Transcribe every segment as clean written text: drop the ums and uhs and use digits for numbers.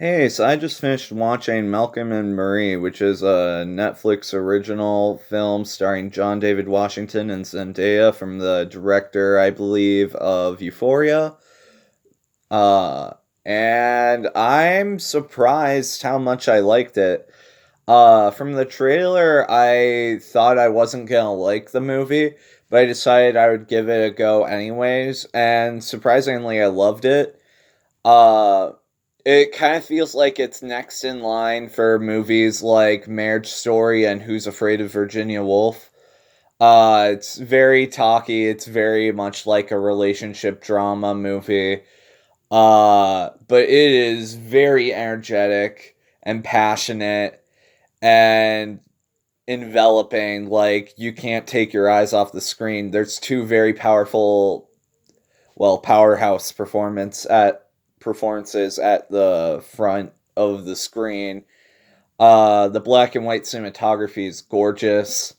Hey, so I just finished watching Malcolm and Marie, which is a Netflix original film starring John David Washington and Zendaya from the director, I believe, of Euphoria. Uh, and I'm surprised how much I liked it. From the trailer, I thought I wasn't gonna like the movie, but I decided I would give it a go anyways, and surprisingly, I loved it. Uh, it kind of feels like it's next in line for movies like Marriage Story and Who's Afraid of Virginia Woolf. It's very talky. It's very much like a relationship drama movie. But it is very energetic and passionate and enveloping. Like you can't take your eyes off the screen. There's two very powerful, powerhouse performances at the front of the screen. The black and white cinematography is gorgeous.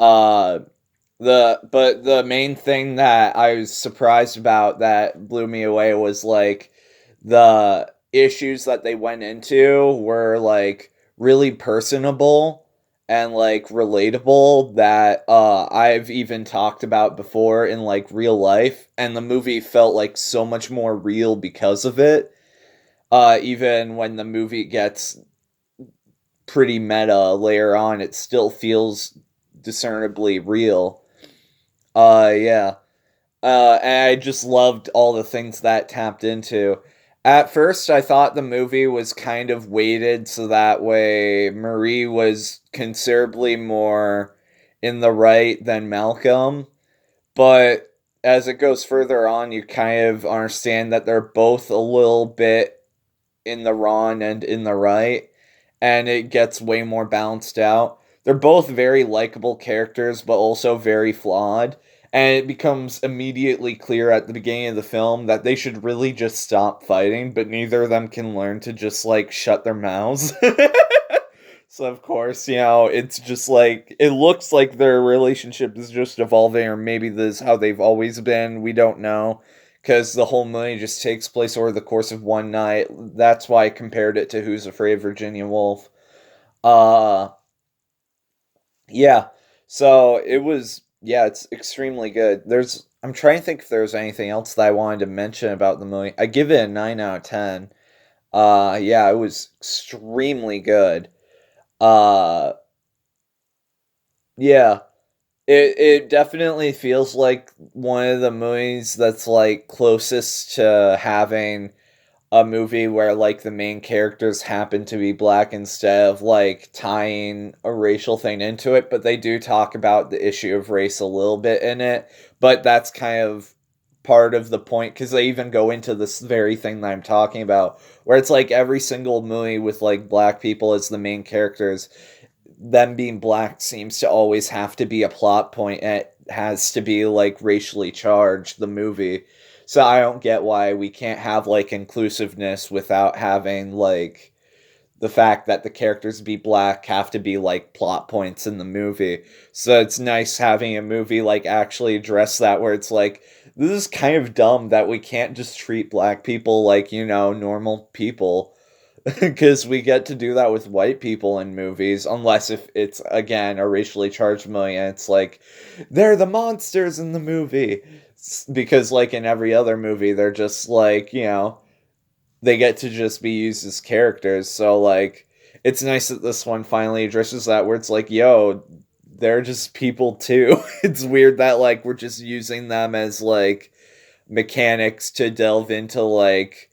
Uh, the main thing that I was surprised about that blew me away was like the issues that they went into were like really personable and like relatable that I've even talked about before in like real life, and the movie felt like so much more real because of it. Even when the movie gets pretty meta later on, it still feels discernibly real. Yeah. And I just loved all the things that tapped into. At first, I thought the movie was kind of weighted so that way Marie was considerably more in the right than Malcolm. But as it goes further on, you kind of understand that they're both a little bit in the wrong and in the right, and it gets way more balanced out. They're both very likable characters, but also very flawed. And it becomes immediately clear at the beginning of the film that they should really just stop fighting, but neither of them can learn to just like shut their mouths. So of course, it's just like it looks like their relationship is just evolving, or maybe this is how they've always been. We don't know, because the whole movie just takes place over the course of one night. That's why I compared it to Who's Afraid of Virginia Woolf. Uh, yeah. So it was, yeah, it's extremely good. I'm trying to think if there's anything else that I wanted to mention about the movie. I give it a 9 out of 10. Yeah, it was extremely good. Uh, yeah. It definitely feels like one of the movies that's like closest to having a movie where like the main characters happen to be black instead of like tying a racial thing into it, but they do talk about the issue of race a little bit in it, but that's kind of part of the point because they even go into this very thing that I'm talking about, where it's like every single movie with like black people as the main characters, them being black seems to always have to be a plot point. It has to be like racially charged, the movie. So I don't get why we can't have like inclusiveness without having like the fact that the characters be black have to be like plot points in the movie. So it's nice having a movie like actually address that, where it's like this is kind of dumb that we can't just treat black people like, normal people, because we get to do that with white people in movies, unless if it's again a racially charged movie and it's like they're the monsters in the movie. Because like in every other movie, they're just like, they get to just be used as characters. So like it's nice that this one finally addresses that, where it's like, yo, they're just people too. It's weird that like we're just using them as like mechanics to delve into like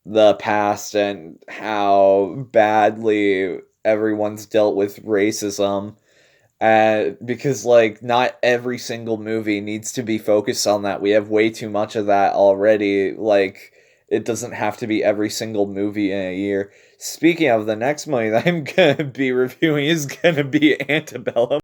the past and how badly everyone's dealt with racism. Because like not every single movie needs to be focused on that. We have way too much of that already. Like it doesn't have to be every single movie in a year. Speaking of, the next movie that I'm gonna be reviewing is gonna be Antebellum.